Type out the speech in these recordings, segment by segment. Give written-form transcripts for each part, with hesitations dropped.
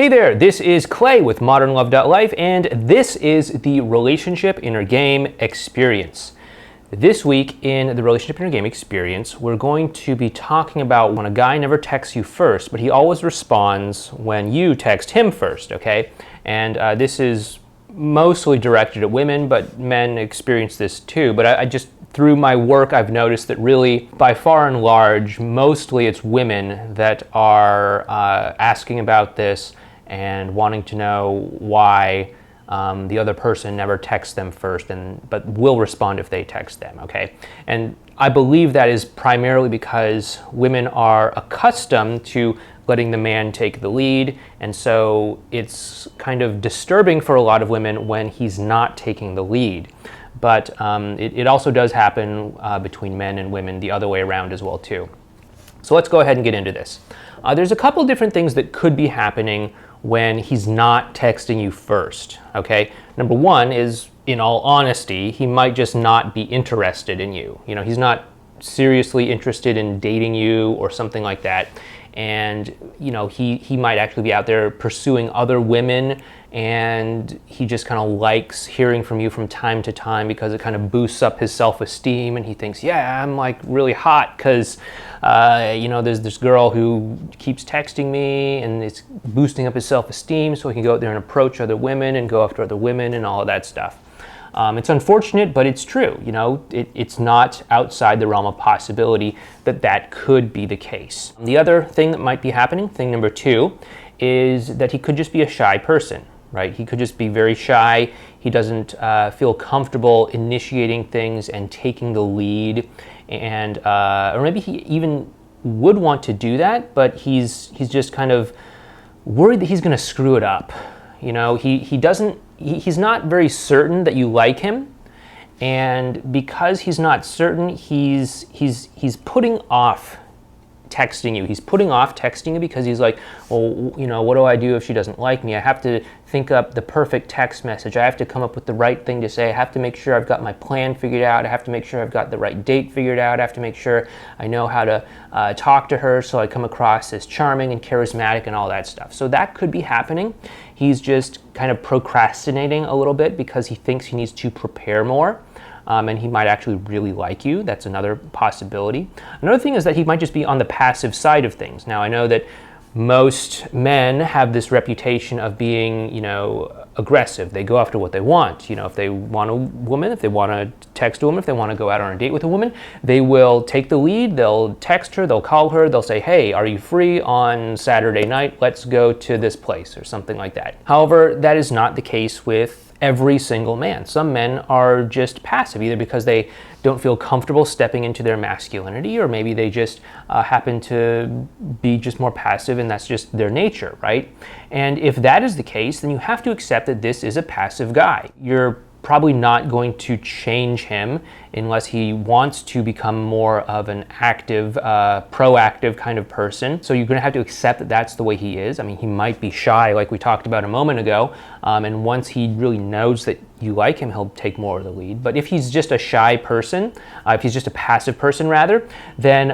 Hey there, this is Clay with modernlove.life, and this is the Relationship Inner Game Experience. This week in the Relationship Inner Game Experience, we're going to be talking about when a guy never texts you first, but he always responds when you text him first, okay? And this is mostly directed at women, but men experience this too. But I just, through my work, I've noticed that really, by far and large, mostly it's women that are asking about this and wanting to know why the other person never texts them first, but will respond if they text them, okay? And I believe that is primarily because women are accustomed to letting the man take the lead, and so it's kind of disturbing for a lot of women when he's not taking the lead. But it also does happen between men and women the other way around as well too. So let's go ahead and get into this. There's a couple different things that could be happening when he's not texting you first, okay? Number one is, in all honesty, he might just not be interested in you. You know, he's not seriously interested in dating you or something like that. And, you know, he might actually be out there pursuing other women, and he just kind of likes hearing from you from time to time because it kind of boosts up his self-esteem, and he thinks, yeah, I'm like really hot because, you know, there's this girl who keeps texting me, and it's boosting up his self-esteem so he can go out there and approach other women and go after other women and all of that stuff. It's unfortunate, but it's true. You know, it's not outside the realm of possibility that that could be the case. The other thing that might be happening, thing number two, is that he could just be a shy person, right? He could just be very shy. He doesn't feel comfortable initiating things and taking the lead, and or maybe he even would want to do that, but he's just kind of worried that he's going to screw it up. You know, he's not very certain that you like him, and because he's not certain, he's putting off texting you. He's putting off texting you because he's like, well, you know, what do I do if she doesn't like me? I have to think up the perfect text message. I have to come up with the right thing to say. I have to make sure I've got my plan figured out. I have to make sure I've got the right date figured out. I have to make sure I know how to talk to her so I come across as charming and charismatic and all that stuff. So that could be happening. He's just kind of procrastinating a little bit because he thinks he needs to prepare more. And he might actually really like you. That's another possibility. Another thing is that he might just be on the passive side of things. Now, I know that most men have this reputation of being, you know, aggressive. They go after what they want. You know, if they want a woman, if they want to text a woman, if they want to go out on a date with a woman, they will take the lead. They'll text her, they'll call her, they'll say, hey, are you free on Saturday night? Let's go to this place, or something like that. However, that is not the case with every single man. Some men are just passive, either because they don't feel comfortable stepping into their masculinity, or maybe they just happen to be just more passive, and that's just their nature, right? And if that is the case, then you have to accept that this is a passive guy. You're probably not going to change him unless he wants to become more of an active, proactive kind of person. So you're going to have to accept that that's the way he is. I mean, he might be shy, like we talked about a moment ago, and once he really knows that you like him, he'll take more of the lead. But if he's just a shy person, if he's just a passive person rather, then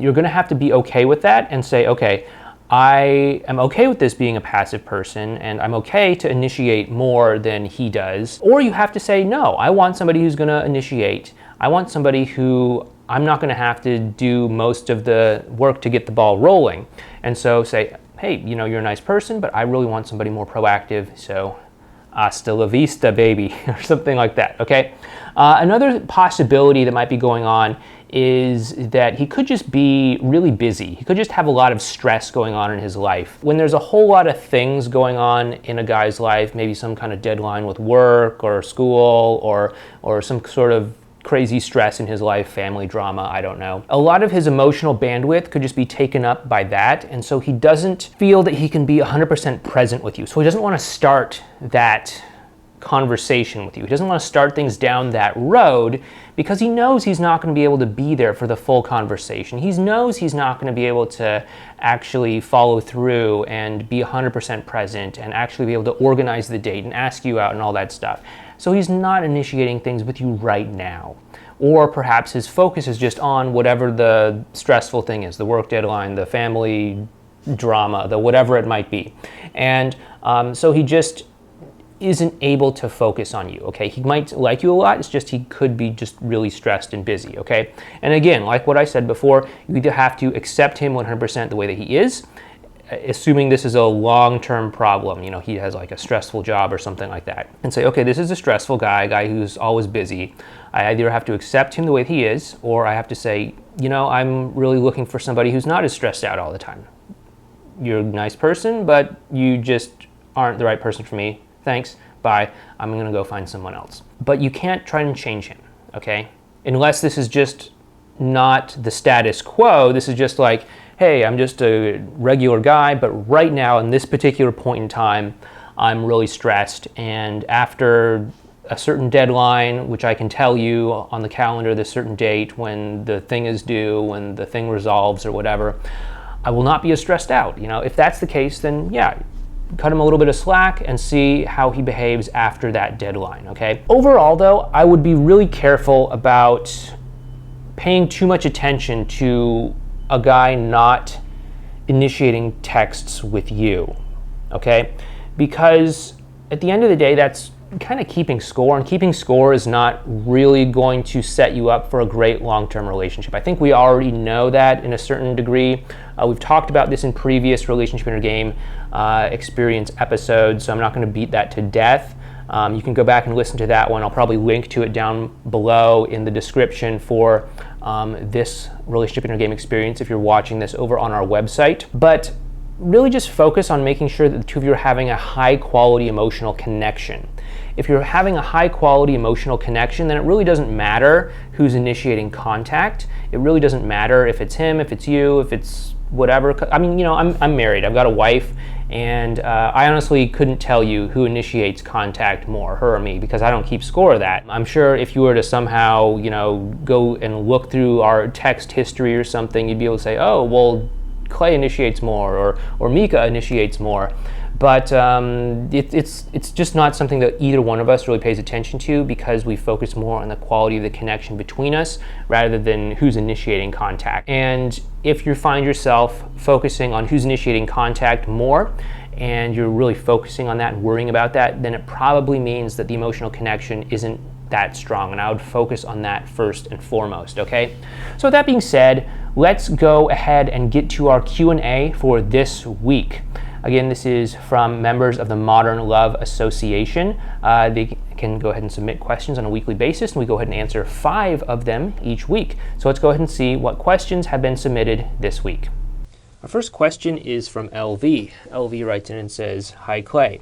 you're going to have to be okay with that and say, okay, I am okay with this being a passive person, and I'm okay to initiate more than he does. Or you have to say, no, I want somebody who's going to initiate. I want somebody who I'm not going to have to do most of the work to get the ball rolling. And so say, hey, you know, you're a nice person, but I really want somebody more proactive, so hasta la vista, baby, or something like that, okay? Another possibility that might be going on is that he could just be really busy. He could just have a lot of stress going on in his life. When there's a whole lot of things going on in a guy's life, maybe some kind of deadline with work or school, or some sort of crazy stress in his life, family drama, I don't know. A lot of his emotional bandwidth could just be taken up by that, and so he doesn't feel that he can be 100% present with you. So he doesn't want to start that conversation with you. He doesn't want to start things down that road because he knows he's not going to be able to be there for the full conversation. He knows he's not going to be able to actually follow through and be 100% present and actually be able to organize the date and ask you out and all that stuff. So he's not initiating things with you right now. Or perhaps his focus is just on whatever the stressful thing is, the work deadline, the family drama, the whatever it might be. And so he just isn't able to focus on you, okay? He might like you a lot, it's just he could be just really stressed and busy, okay? And again, like what I said before, you either have to accept him 100% the way that he is, assuming this is a long-term problem, you know, he has like a stressful job or something like that, and say, okay, this is a stressful guy, a guy who's always busy. I either have to accept him the way he is, or I have to say, you know, I'm really looking for somebody who's not as stressed out all the time. You're a nice person, but you just aren't the right person for me. Thanks, bye, I'm gonna go find someone else. But you can't try and change him, okay? Unless this is just not the status quo, this is just like, hey, I'm just a regular guy, but right now in this particular point in time, I'm really stressed, and after a certain deadline, which I can tell you on the calendar, this certain date when the thing is due, when the thing resolves or whatever, I will not be as stressed out. You know, if that's the case, then yeah, cut him a little bit of slack and see how he behaves after that deadline, okay? Overall though, I would be really careful about paying too much attention to a guy not initiating texts with you, okay? Because at the end of the day, that's kind of keeping score, and keeping score is not really going to set you up for a great long-term relationship. I think we already know that in a certain degree. We've talked about this in previous relationship in a game experience episodes, so I'm not going to beat that to death. You can go back and listen to that one. I'll probably link to it down below in the description for this relationship in a game experience if you're watching this over on our website. But really just focus on making sure that the two of you are having a high quality emotional connection. If you're having a high quality emotional connection, then it really doesn't matter who's initiating contact. It really doesn't matter if it's him, if it's you, if it's whatever. I mean, you know, I'm married, I've got a wife, and I honestly couldn't tell you who initiates contact more, her or me, because I don't keep score of that. I'm sure if you were to somehow, you know, go and look through our text history or something, you'd be able to say, oh, well, Clay initiates more, or Mika initiates more. But it's just not something that either one of us really pays attention to, because we focus more on the quality of the connection between us rather than who's initiating contact. And if you find yourself focusing on who's initiating contact more, and you're really focusing on that and worrying about that, then it probably means that the emotional connection isn't that strong, and I would focus on that first and foremost, okay? So with that being said, let's go ahead and get to our Q&A for this week. Again, this is from members of the Modern Love Association. They can go ahead and submit questions on a weekly basis, and we go ahead and answer 5 of them each week. So let's go ahead and see what questions have been submitted this week. Our first question is from LV. LV writes in and says, "Hi Clay.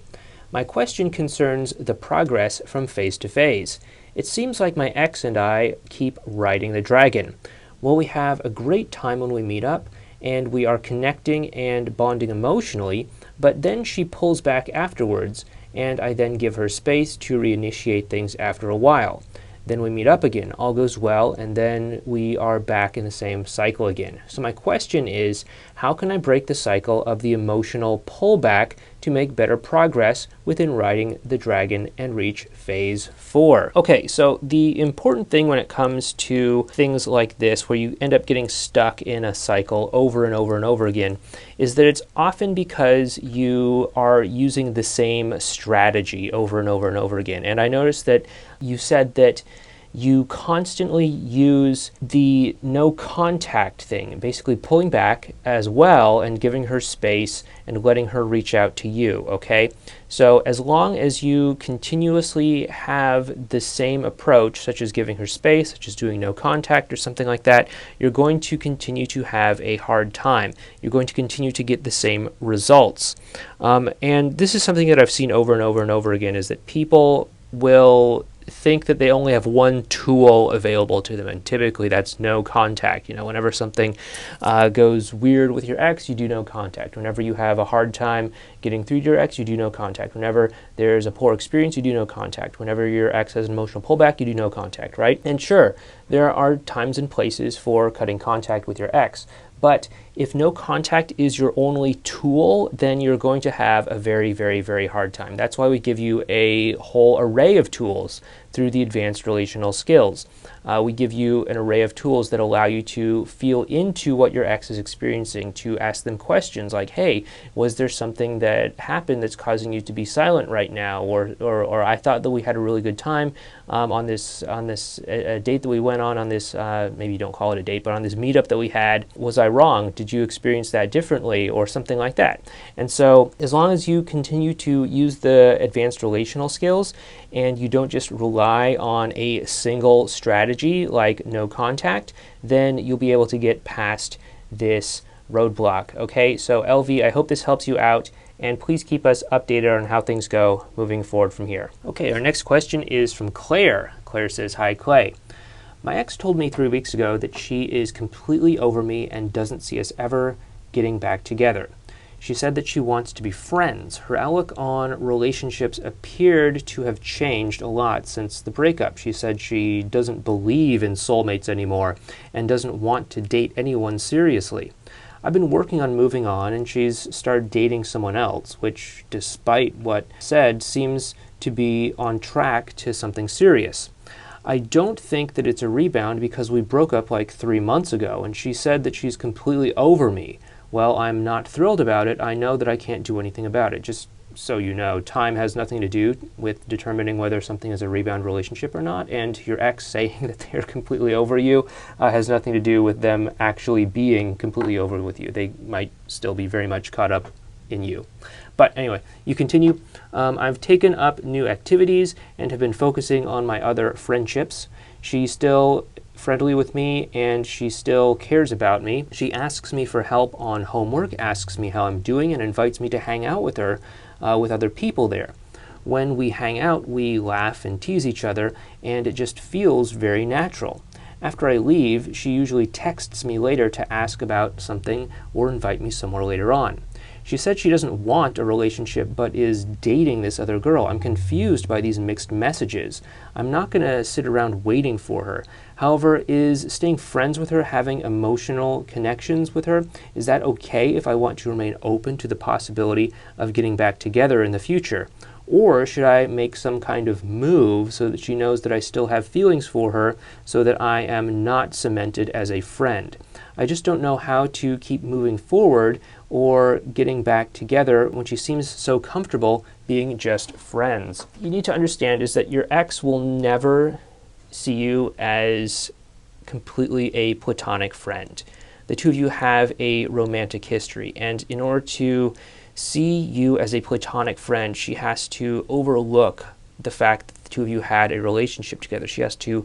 My question concerns the progress from phase to phase. It seems like my ex and I keep riding the dragon. Well, we have a great time when we meet up, and we are connecting and bonding emotionally, but then she pulls back afterwards, and I then give her space to reinitiate things after a while. Then we meet up again, all goes well, and then we are back in the same cycle again. So my question is, how can I break the cycle of the emotional pullback to make better progress within riding the dragon and reach phase 4? Okay, so the important thing when it comes to things like this, where you end up getting stuck in a cycle over and over and over again, is that it's often because you are using the same strategy over and over and over again. And I noticed that you said that you constantly use the no contact thing, basically pulling back as well and giving her space and letting her reach out to you, okay? So as long as you continuously have the same approach, such as giving her space, such as doing no contact or something like that, you're going to continue to have a hard time. You're going to continue to get the same results. And this is something that I've seen over and over and over again, is that people will think that they only have one tool available to them, and typically that's no contact. You know, whenever something goes weird with your ex, you do no contact. Whenever you have a hard time getting through to your ex, you do no contact. Whenever there's a poor experience, you do no contact. Whenever your ex has an emotional pullback, you do no contact, right? And sure, there are times and places for cutting contact with your ex, But if no contact is your only tool, then you're going to have a very, very, very hard time. That's why we give you a whole array of tools through the advanced relational skills. We give you an array of tools that allow you to feel into what your ex is experiencing, to ask them questions like, hey, was there something that happened that's causing you to be silent right now? Or I thought that we had a really good time on this date that we went on this, maybe you don't call it a date, but on this meetup that we had. Was I wrong? Did you experience that differently? Or something like that. And so as long as you continue to use the advanced relational skills and you don't just rely on a single strategy like no contact, then you'll be able to get past this roadblock. Okay, so LV, I hope this helps you out, and please keep us updated on how things go moving forward from here. Okay, our next question is from Claire. Claire says, hi Clay. My ex told me 3 weeks ago that she is completely over me and doesn't see us ever getting back together. She said that she wants to be friends. Her outlook on relationships appeared to have changed a lot since the breakup. She said she doesn't believe in soulmates anymore and doesn't want to date anyone seriously. I've been working on moving on, and she's started dating someone else, which, despite what said, seems to be on track to something serious. I don't think that it's a rebound because we broke up like 3 months ago, and she said that she's completely over me. Well, I'm not thrilled about it. I know that I can't do anything about it. Just so you know, time has nothing to do with determining whether something is a rebound relationship or not, and your ex saying that they're completely over you has nothing to do with them actually being completely over with you. They might still be very much caught up in you. But anyway, you continue. I've taken up new activities and have been focusing on my other friendships. She's still friendly with me and she still cares about me. She asks me for help on homework, asks me how I'm doing, and invites me to hang out with her with other people there. When we hang out, we laugh and tease each other, and it just feels very natural. After I leave, she usually texts me later to ask about something or invite me somewhere later on. She said she doesn't want a relationship but is dating this other girl. I'm confused by these mixed messages. I'm not going to sit around waiting for her. However, is staying friends with her, having emotional connections with her, is that okay if I want to remain open to the possibility of getting back together in the future? Or should I make some kind of move so that she knows that I still have feelings for her so that I am not cemented as a friend? I just don't know how to keep moving forward or getting back together when she seems so comfortable being just friends. You need to understand is that your ex will never see you as completely a platonic friend. The two of you have a romantic history, and in order to see you as a platonic friend, she has to overlook the fact that the two of you had a relationship together. She has to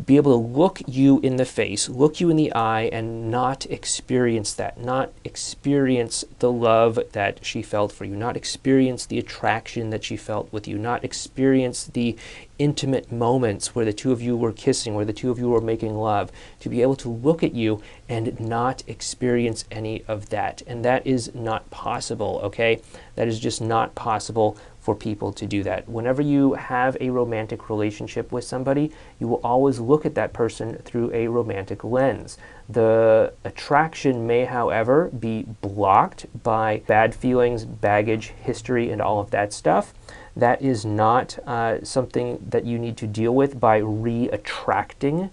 be able to look you in the face, look you in the eye, and not experience that, not experience the love that she felt for you, not experience the attraction that she felt with you, not experience the intimate moments where the two of you were kissing, where the two of you were making love, to be able to look at you and not experience any of that. And that is not possible, okay? That is just not possible for people to do that. Whenever you have a romantic relationship with somebody, you will always look at that person through a romantic lens. The attraction may, however, be blocked by bad feelings, baggage, history, and all of that stuff. That is not something that you need to deal with by re-attracting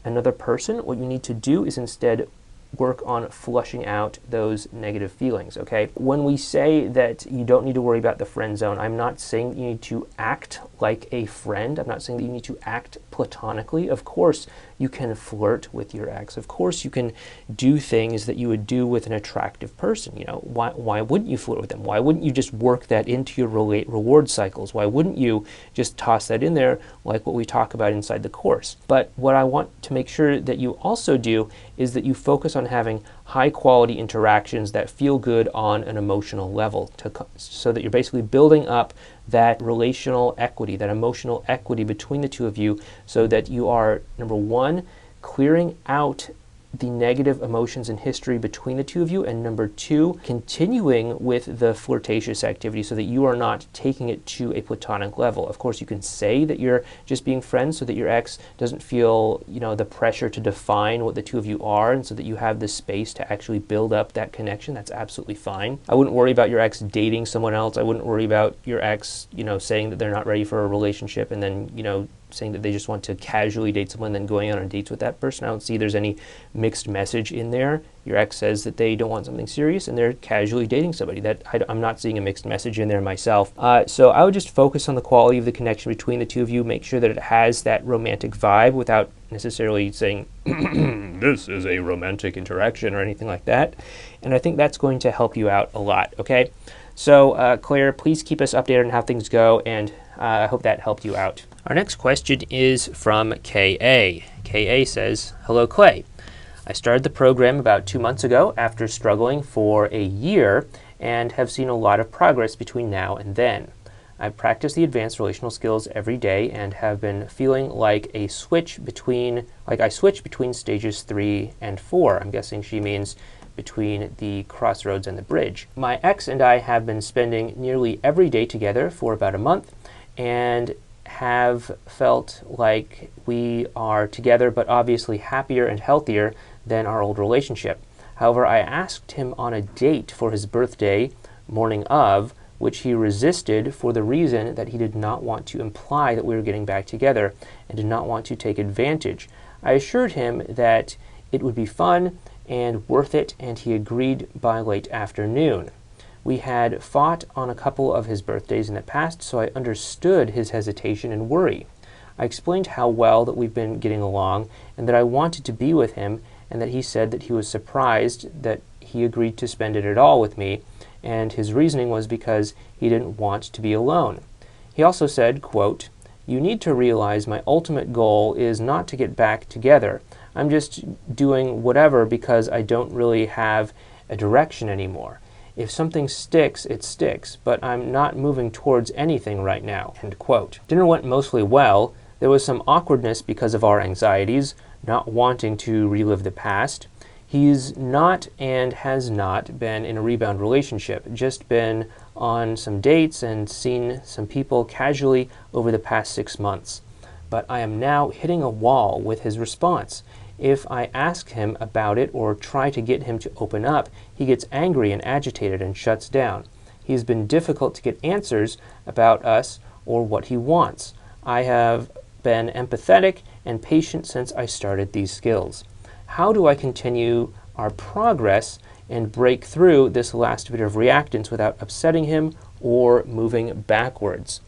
another person. What you need to do is instead work on flushing out those negative feelings, okay? When we say that you don't need to worry about the friend zone, I'm not saying that you need to act like a friend. I'm not saying that you need to act platonically. Of course, you can flirt with your ex. Of course, you can do things that you would do with an attractive person. You know, why wouldn't you flirt with them? Why wouldn't you just work that into your reward cycles? Why wouldn't you just toss that in there like what we talk about inside the course? But what I want to make sure that you also do is that you focus on having high quality interactions that feel good on an emotional level, so that you're basically building up that relational equity, that emotional equity between the two of you, so that you are, number one, clearing out the negative emotions and history between the two of you, and number two, continuing with the flirtatious activity so that you are not taking it to a platonic level. Of course, you can say that you're just being friends so that your ex doesn't feel, the pressure to define what the two of you are, and so that you have the space to actually build up that connection. That's absolutely fine. I wouldn't worry about your ex dating someone else. I wouldn't worry about your ex, saying that they're not ready for a relationship and then, saying that they just want to casually date someone and then going out on dates with that person. I don't see there's any mixed message in there. Your ex says that they don't want something serious and they're casually dating somebody. I'm not seeing a mixed message in there myself. So I would just focus on the quality of the connection between the two of you. Make sure that it has that romantic vibe without necessarily saying, this is a romantic interaction or anything like that. And I think that's going to help you out a lot, okay? So Claire, please keep us updated on how things go, and I hope that helped you out. Our next question is from K.A. K.A. says, hello Clay. I started the program about 2 months ago after struggling for a year and have seen a lot of progress between now and then. I practice the advanced relational skills every day and have been feeling like I switch between stages 3 and 4. I'm guessing she means between the crossroads and the bridge. My ex and I have been spending nearly every day together for about a month and have felt like we are together, but obviously happier and healthier than our old relationship. However, I asked him on a date for his birthday, morning of, which he resisted for the reason that he did not want to imply that we were getting back together and did not want to take advantage. I assured him that it would be fun and worth it, and he agreed by late afternoon. We had fought on a couple of his birthdays in the past, so I understood his hesitation and worry. I explained how well that we've been getting along and that I wanted to be with him, and that he said that he was surprised that he agreed to spend it at all with me, and his reasoning was because he didn't want to be alone. He also said, quote, "You need to realize my ultimate goal is not to get back together. I'm just doing whatever because I don't really have a direction anymore. If something sticks, it sticks, but I'm not moving towards anything right now." End quote. Dinner went mostly well. There was some awkwardness because of our anxieties, not wanting to relive the past. He's not and has not been in a rebound relationship, just been on some dates and seen some people casually over the past 6 months. But I am now hitting a wall with his response. If I ask him about it or try to get him to open up, he gets angry and agitated and shuts down. He's been difficult to get answers about us or what he wants. I have been empathetic and patient since I started these skills. How do I continue our progress and break through this last bit of reactance without upsetting him or moving backwards?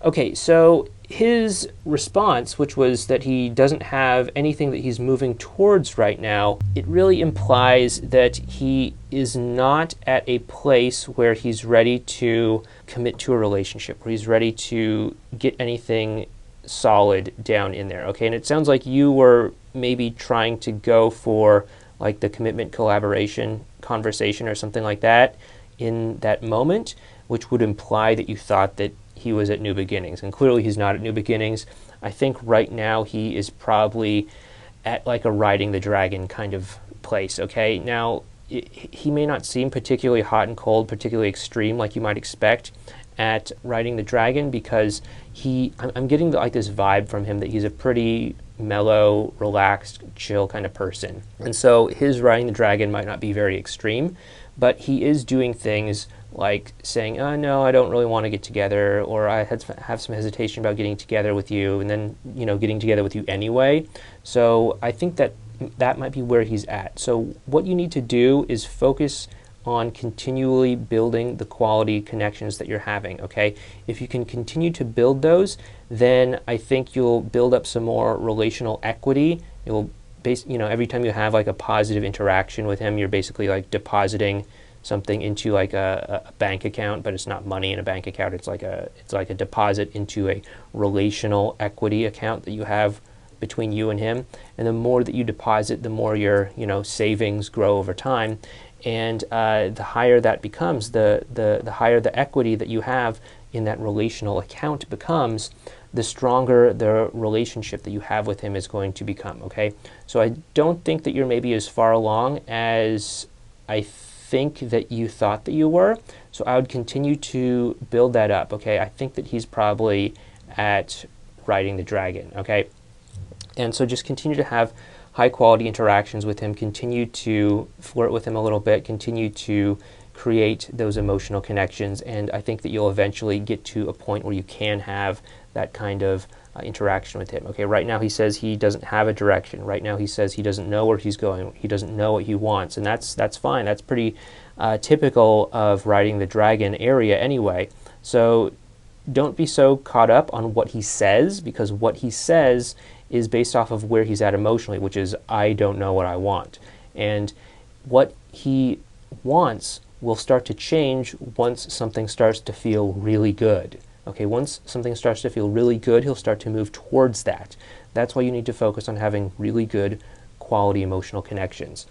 Okay, so his response, which was that he doesn't have anything that he's moving towards right now, it really implies that he is not at a place where he's ready to commit to a relationship, where he's ready to get anything solid down in there, okay? And it sounds like you were maybe trying to go for like the commitment collaboration conversation or something like that in that moment, which would imply that you thought that he was at new beginnings, and clearly he's not at new beginnings. I think right now he is probably at like a riding the dragon kind of place, okay? Now, he may not seem particularly hot and cold, particularly extreme like you might expect at riding the dragon, because I'm getting like this vibe from him that he's a pretty mellow, relaxed, chill kind of person. And so his riding the dragon might not be very extreme, but he is doing things like saying, oh, no, I don't really want to get together, or I have some hesitation about getting together with you, and then, getting together with you anyway. So I think that might be where he's at. So what you need to do is focus on continually building the quality connections that you're having, okay? If you can continue to build those, then I think you'll build up some more relational equity. It will every time you have like a positive interaction with him, you're basically like depositing something into like a bank account, but it's not money in a bank account. It's like a deposit into a relational equity account that you have between you and him. And the more that you deposit, the more your savings grow over time. And the higher that becomes, the higher the equity that you have in that relational account becomes, the stronger the relationship that you have with him is going to become, okay? So I don't think that you're maybe as far along as I think that you thought that you were. So I would continue to build that up, okay? I think that he's probably at riding the dragon, okay? And so just continue to have high quality interactions with him, continue to flirt with him a little bit, continue to create those emotional connections, and I think that you'll eventually get to a point where you can have that kind of interaction with him. Okay, right now he says he doesn't have a direction. Right now he says he doesn't know where he's going. He doesn't know what he wants, and that's fine. That's pretty typical of riding the dragon area anyway. So don't be so caught up on what he says, because what he says is based off of where he's at emotionally, which is, I don't know what I want. And what he wants will start to change once something starts to feel really good. Okay, once something starts to feel really good, he'll start to move towards that. That's why you need to focus on having really good quality emotional connections.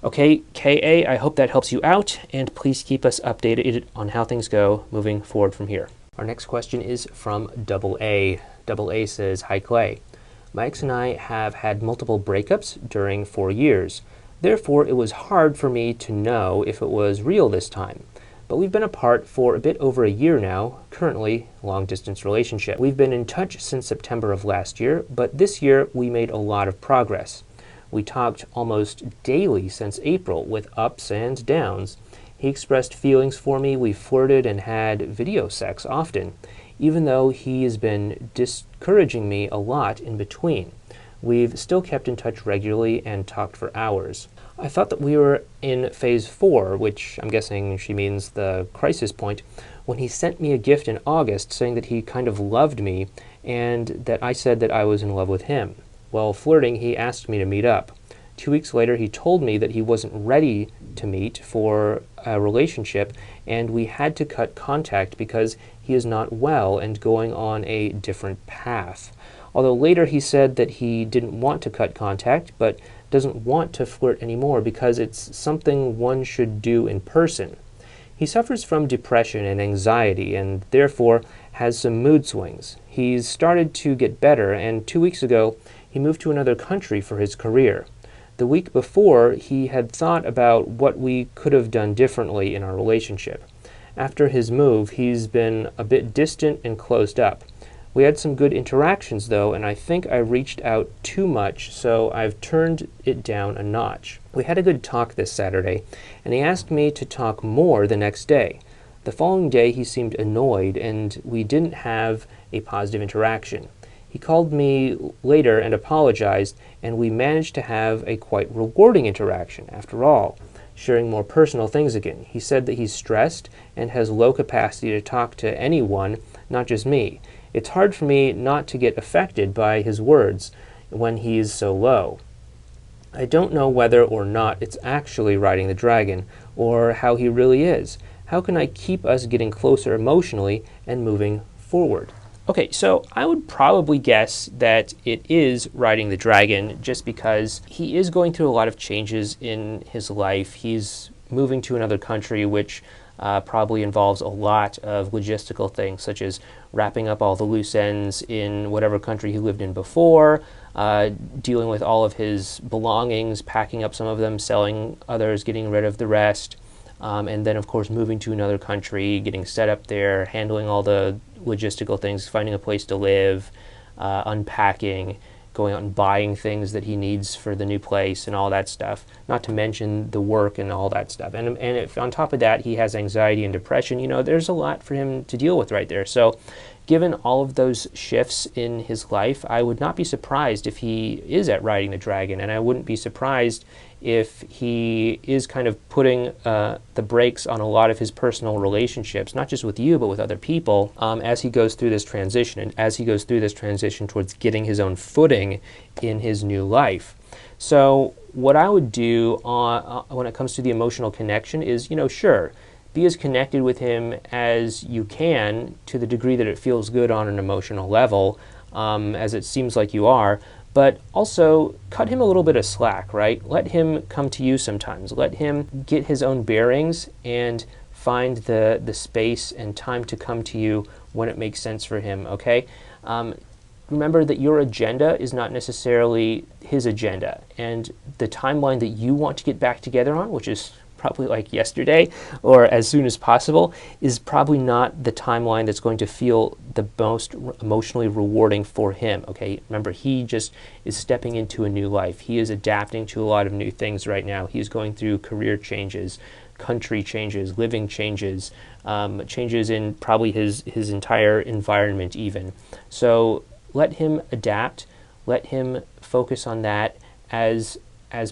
Okay, KA, I hope that helps you out, and please keep us updated on how things go moving forward from here. Our next question is from Double A. Double A says, Hi Clay. My ex and I have had multiple breakups during 4 years. Therefore, it was hard for me to know if it was real this time. But we've been apart for a bit over a year now, currently long-distance relationship. We've been in touch since September of last year, but this year we made a lot of progress. We talked almost daily since April, with ups and downs. He expressed feelings for me, we flirted and had video sex often, even though he has been discouraging me a lot in between. We've still kept in touch regularly and talked for hours. I thought that we were in phase 4, which I'm guessing she means the crisis point, when he sent me a gift in August saying that he kind of loved me and that I said that I was in love with him. While flirting, he asked me to meet up. 2 weeks later, he told me that he wasn't ready to meet for a relationship and we had to cut contact because he is not well and going on a different path. Although later he said that he didn't want to cut contact, but doesn't want to flirt anymore because it's something one should do in person. He suffers from depression and anxiety and therefore has some mood swings. He's started to get better, and 2 weeks ago he moved to another country for his career. The week before, he had thought about what we could have done differently in our relationship. After his move, he's been a bit distant and closed up. We had some good interactions though, and I think I reached out too much, so I've turned it down a notch. We had a good talk this Saturday, and he asked me to talk more the next day. The following day he seemed annoyed, and we didn't have a positive interaction. He called me later and apologized, and we managed to have a quite rewarding interaction after all, sharing more personal things again. He said that he's stressed and has low capacity to talk to anyone, not just me. It's hard for me not to get affected by his words when he's so low. I don't know whether or not it's actually riding the dragon, or how he really is. How can I keep us getting closer emotionally and moving forward? Okay, so I would probably guess that it is riding the dragon just because he is going through a lot of changes in his life. He's moving to another country, which probably involves a lot of logistical things, such as wrapping up all the loose ends in whatever country he lived in before, dealing with all of his belongings, packing up some of them, selling others, getting rid of the rest, and then of course moving to another country, getting set up there, handling all the logistical things, finding a place to live, unpacking, going out and buying things that he needs for the new place and all that stuff, not to mention the work and all that stuff. And if on top of that he has anxiety and depression, there's a lot for him to deal with right there. So given all of those shifts in his life, I would not be surprised if he is at riding the dragon, and I wouldn't be surprised if he is kind of putting the brakes on a lot of his personal relationships, not just with you, but with other people, as he goes through this transition, and as he goes through this transition towards getting his own footing in his new life. So what I would do when it comes to the emotional connection is, sure, be as connected with him as you can to the degree that it feels good on an emotional level, as it seems like you are, but also cut him a little bit of slack, right? Let him come to you sometimes. Let him get his own bearings and find the space and time to come to you when it makes sense for him, okay? Remember that your agenda is not necessarily his agenda, and the timeline that you want to get back together on, which is probably like yesterday or as soon as possible, is probably not the timeline that's going to feel the most emotionally rewarding for him, okay? Remember, he just is stepping into a new life. He is adapting to a lot of new things right now. He's going through career changes, country changes, living changes, changes in probably his entire environment even. So let him adapt, let him focus on that as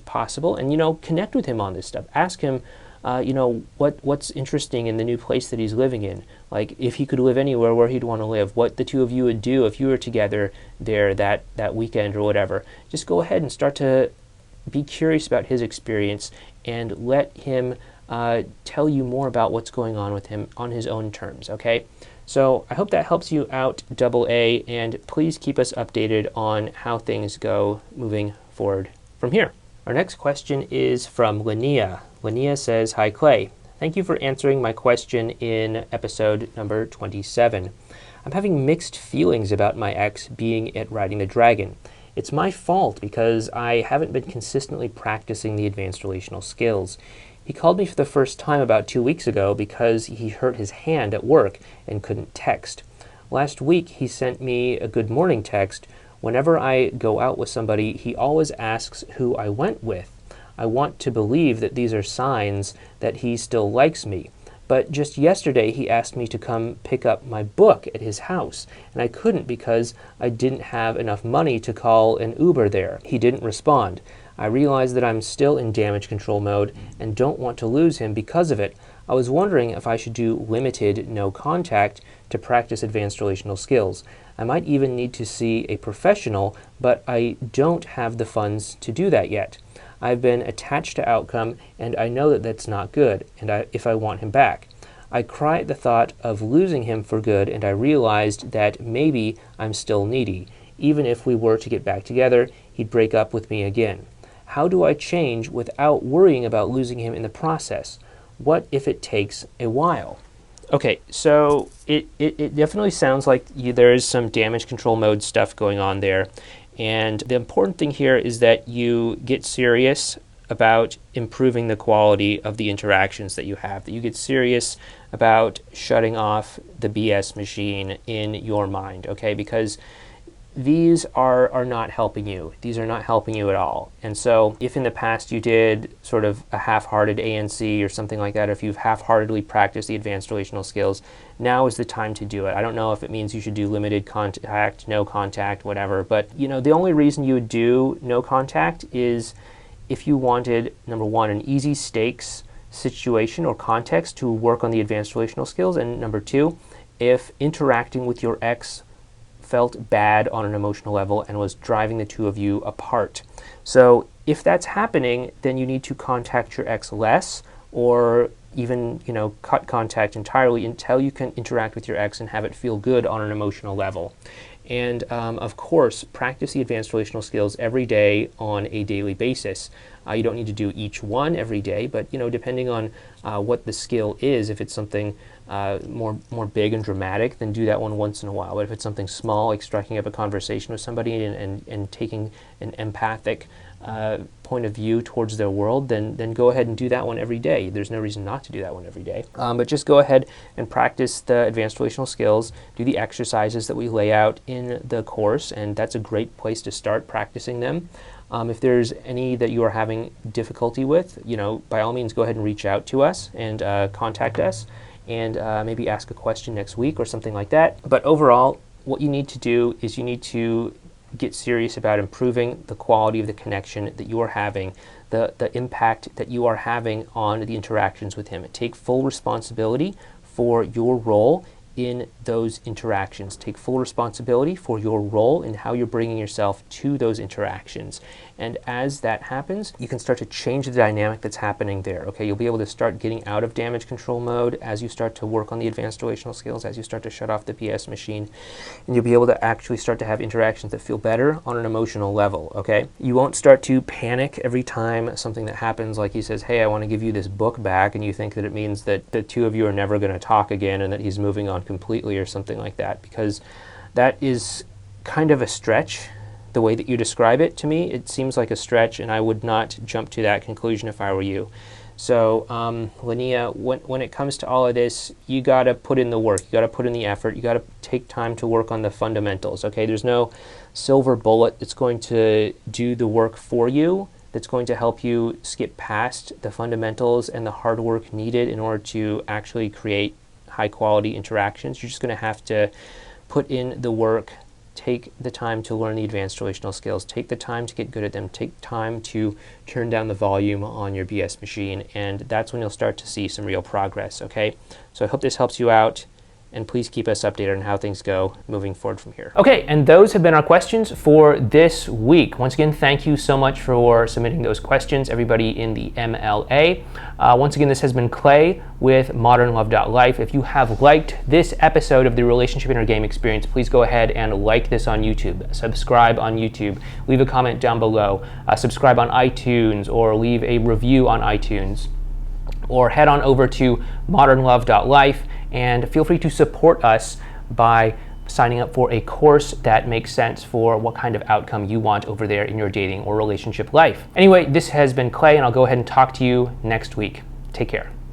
possible, and, you know, connect with him on this stuff. Ask him, you know, what's interesting in the new place that he's living in. Like, if he could live anywhere, where he'd want to live, what the two of you would do if you were together there that weekend or whatever. Just go ahead and start to be curious about his experience and let him tell you more about what's going on with him on his own terms, okay? So I hope that helps you out, Double A, and please keep us updated on how things go moving forward from here. Our next question is from Linnea. Linnea says, "Hi Clay, thank you for answering my question in episode number 27. I'm having mixed feelings about my ex being at Riding the Dragon. It's my fault because I haven't been consistently practicing the advanced relational skills. He called me for the first time about 2 weeks ago because he hurt his hand at work and couldn't text. Last week he sent me a good morning text. Whenever I go out with somebody, he always asks who I went with. I want to believe that these are signs that he still likes me. But just yesterday he asked me to come pick up my book at his house, and I couldn't because I didn't have enough money to call an Uber there. He didn't respond. I realize that I'm still in damage control mode and don't want to lose him because of it. I was wondering if I should do limited no contact to practice advanced relational skills. I might even need to see a professional, but I don't have the funds to do that yet. I've been attached to outcome, and I know that that's not good, and if I want him back. I cry at the thought of losing him for good, and I realized that maybe I'm still needy. Even if we were to get back together, he'd break up with me again. How do I change without worrying about losing him in the process? What if it takes a while?" Okay, so it definitely sounds like there is some damage control mode stuff going on there. And the important thing here is that you get serious about improving the quality of the interactions that you have, that you get serious about shutting off the BS machine in your mind, okay? Because these are not helping you. These are not helping you at all. And so if in the past you did sort of a half-hearted ANC or something like that, if you've half-heartedly practiced the advanced relational skills, now is the time to do it. I don't know if it means you should do limited contact, no contact, whatever, but you know, the only reason you would do no contact is if you wanted, number one, an easy stakes situation or context to work on the advanced relational skills, and number two, if interacting with your ex felt bad on an emotional level and was driving the two of you apart. So if that's happening, then you need to contact your ex less, or even, you know, cut contact entirely until you can interact with your ex and have it feel good on an emotional level. And of course, practice the advanced relational skills every day on a daily basis. You don't need to do each one every day, but you know, depending on what the skill is, if it's something more big and dramatic, then do that one once in a while. But if it's something small, like striking up a conversation with somebody and taking an empathic point of view towards their world, then go ahead and do that one every day. There's no reason not to do that one every day. But just go ahead and practice the advanced relational skills, do the exercises that we lay out in the course, and that's a great place to start practicing them. If there's any that you are having difficulty with, you know, by all means go ahead and reach out to us and contact us, and maybe ask a question next week or something like that. But overall, what you need to do is you need to get serious about improving the quality of the connection that you are having, the impact that you are having on the interactions with him. Take full responsibility for your role in those interactions. Take full responsibility for your role in how you're bringing yourself to those interactions. And as that happens, you can start to change the dynamic that's happening there. Okay, you'll be able to start getting out of damage control mode as you start to work on the advanced relational skills, as you start to shut off the BS machine, and you'll be able to actually start to have interactions that feel better on an emotional level. Okay, you won't start to panic every time something that happens, like he says, hey, I want to give you this book back, and you think that it means that the two of you are never going to talk again and that he's moving on completely or something like that, because that is kind of a stretch. The way that you describe it to me, it seems like a stretch, and I would not jump to that conclusion if I were you. So, Linnea, when it comes to all of this, you got to put in the work. You got to put in the effort. You got to take time to work on the fundamentals. Okay, there's no silver bullet that's going to do the work for you, that's going to help you skip past the fundamentals and the hard work needed in order to actually create high quality interactions. You're just going to have to put in the work. Take the time to learn the advanced relational skills. Take the time to get good at them. Take time to turn down the volume on your BS machine, and that's when you'll start to see some real progress, okay? So I hope this helps you out, and please keep us updated on how things go moving forward from here. Okay, and those have been our questions for this week. Once again, thank you so much for submitting those questions, everybody in the MLA. Once again, this has been Clay with modernlove.life. If you have liked this episode of the Relationship in Your Game Experience, please go ahead and like this on YouTube, subscribe on YouTube, leave a comment down below, subscribe on iTunes, or leave a review on iTunes, or head on over to modernlove.life and feel free to support us by signing up for a course that makes sense for what kind of outcome you want over there in your dating or relationship life. Anyway, this has been Clay, and I'll go ahead and talk to you next week. Take care.